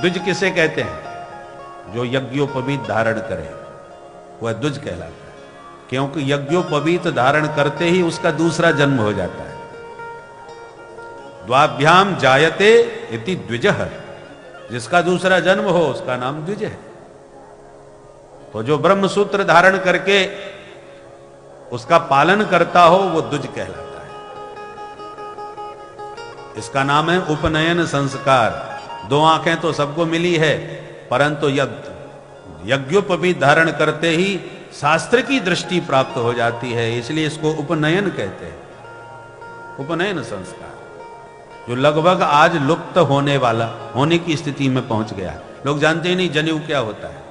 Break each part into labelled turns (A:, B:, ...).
A: द्विज किसे कहते हैं? जो यज्ञोपवीत धारण करे वह द्विज कहलाता है, क्योंकि यज्ञोपवीत धारण करते ही उसका दूसरा जन्म हो जाता है। द्वाभ्याम जायते इति द्विजः, जिसका दूसरा जन्म हो उसका नाम द्विज है। तो जो ब्रह्म सूत्र धारण करके उसका पालन करता हो वो द्विज कहलाता है। इसका नाम है उपनयन संस्कार। दो आंखें तो सबको मिली है, परंतु यज्ञोपवीत धारण करते ही शास्त्र की दृष्टि प्राप्त हो जाती है, इसलिए इसको उपनयन कहते हैं। उपनयन संस्कार जो लगभग आज लुप्त होने की स्थिति में पहुंच गया। लोग जानते ही नहीं जनेऊ क्या होता है।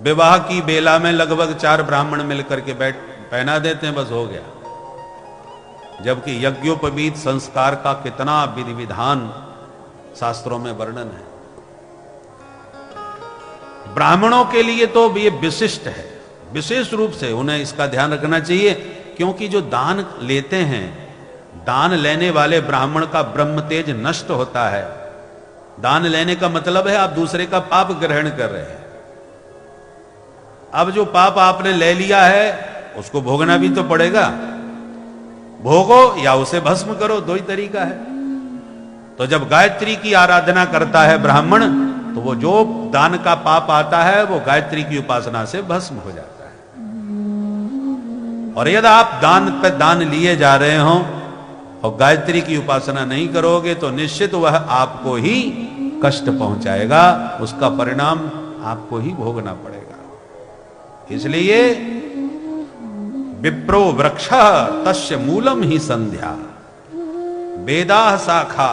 A: विवाह की बेला में लगभग 4 ब्राह्मण मिलकर के पहना देते हैं, बस हो गया। जबकि यज्ञोपवीत संस्कार का कितना विधि विधान शास्त्रों में वर्णन है। ब्राह्मणों के लिए तो ये विशिष्ट है, विशेष रूप से उन्हें इसका ध्यान रखना चाहिए, क्योंकि जो दान लेते हैं, दान लेने वाले ब्राह्मण का ब्रह्म तेज नष्ट होता है। दान लेने का मतलब है आप दूसरे का पाप ग्रहण कर रहे हैं। अब जो पाप आपने ले लिया है उसको भोगना भी तो पड़ेगा। भोगो या उसे भस्म करो, दो ही तरीका है। तो जब गायत्री की आराधना करता है ब्राह्मण, तो वो जो दान का पाप आता है वो गायत्री की उपासना से भस्म हो जाता है। और यदि आप दान पे दान लिए जा रहे हो और गायत्री की उपासना नहीं करोगे तो निश्चित वह आपको ही कष्ट पहुंचाएगा, उसका परिणाम आपको ही भोगना पड़ेगा। इसलिए विप्रो वृक्ष तस्य मूलम ही संध्या, वेदा शाखा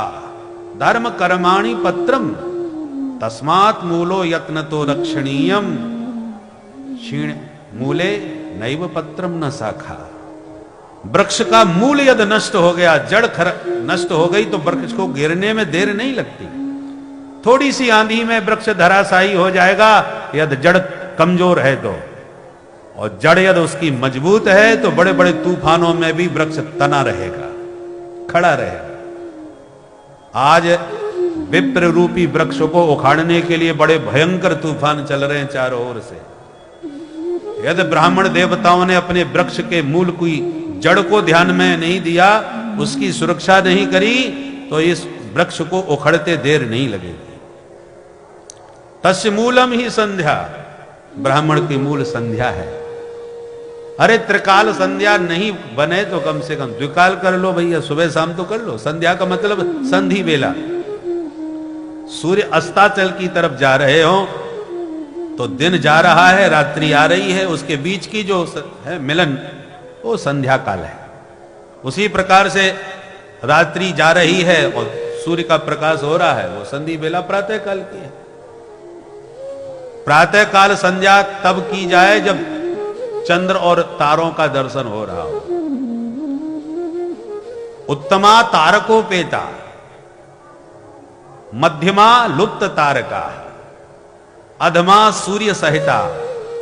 A: धर्म कर्माणि पत्रम, तस्मात् मूलो यत्न तो रक्षणीयम, क्षीण मूले नैव पत्रम न शाखा। वृक्ष का मूल यदि नष्ट हो गया, जड़ नष्ट हो गई तो वृक्ष को गिरने में देर नहीं लगती। थोड़ी सी आंधी में वृक्ष धराशायी हो जाएगा यदि जड़ कमजोर है तो, और जड़ यदि उसकी मजबूत है तो बड़े बड़े तूफानों में भी वृक्ष तना रहेगा, खड़ा रहेगा। आज विप्र रूपी वृक्ष को उखाड़ने के लिए बड़े भयंकर तूफान चल रहे हैं चारों ओर से। यदि ब्राह्मण देवताओं ने अपने वृक्ष के मूल की जड़ को ध्यान में नहीं दिया, उसकी सुरक्षा नहीं करी, तो इस वृक्ष को उखड़ते देर नहीं लगेगी। तस्य मूलम ही संध्या, ब्राह्मण की मूल संध्या है। अरे त्रिकाल संध्या नहीं बने तो कम से कम द्विकाल कर लो भैया, सुबह शाम तो कर लो। संध्या का मतलब संधि बेला। सूर्य अस्ताचल की तरफ जा रहे हो तो दिन जा रहा है, रात्रि आ रही है, उसके बीच की जो है मिलन वो संध्या काल है। उसी प्रकार से रात्रि जा रही है और सूर्य का प्रकाश हो रहा है, वो संधि बेला प्रातः काल की है। प्रातः काल संध्या तब की जाए जब चंद्र और तारों का दर्शन हो रहा हो। उत्तमा तारकोपेता, मध्यमा लुप्त तारका, अधमा सूर्य सहिता,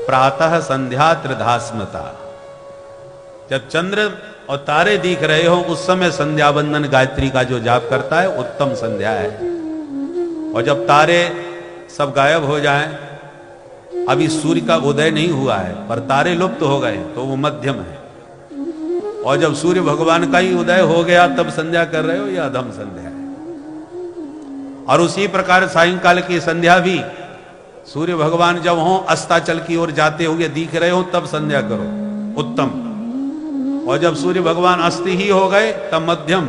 A: प्रातः संध्या त्रिधास्मता। जब चंद्र और तारे दिख रहे हो उस समय संध्या वंदन गायत्री का जो जाप करता है उत्तम संध्या है। और जब तारे सब गायब हो जाएं, अभी सूर्य का उदय नहीं हुआ है पर तारे लुप्त हो गए, तो वो मध्यम है। और जब सूर्य भगवान का ही उदय हो गया तब संध्या कर रहे हो, या अधम संध्या है। और उसी प्रकार सायंकाल की संध्या भी सूर्य भगवान जब हो अस्ताचल की ओर जाते हुए दिख रहे हो तब संध्या करो, उत्तम। और जब सूर्य भगवान अस्त ही हो गए तब मध्यम,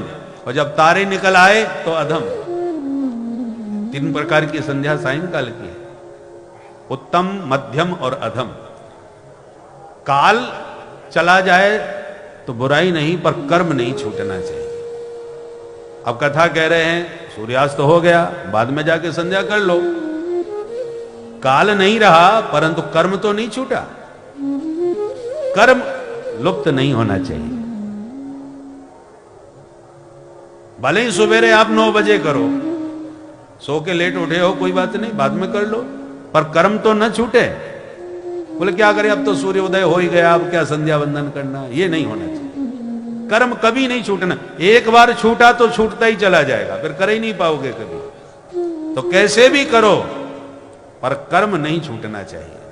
A: और जब तारे निकल आए तो अधम। 3 प्रकार की संध्या सायंकाल की है, उत्तम, मध्यम और अधम। काल चला जाए तो बुराई नहीं, पर कर्म नहीं छूटना चाहिए। अब कथा कह रहे हैं सूर्यास्त हो गया, बाद में जाके संध्या कर लो। काल नहीं रहा परंतु कर्म तो नहीं छूटा। कर्म लुप्त नहीं होना चाहिए। भले ही सवेरे आप 9 बजे करो, सो के लेट उठे हो कोई बात नहीं, बाद में कर लो, पर कर्म तो न छूटे। बोले क्या करें, अब तो सूर्योदय हो ही गया, अब क्या संध्या वंदन करना, ये नहीं होना चाहिए। कर्म कभी नहीं छूटना। एक बार छूटा तो छूटता ही चला जाएगा, फिर कर ही नहीं पाओगे कभी। तो कैसे भी करो पर कर्म नहीं छूटना चाहिए।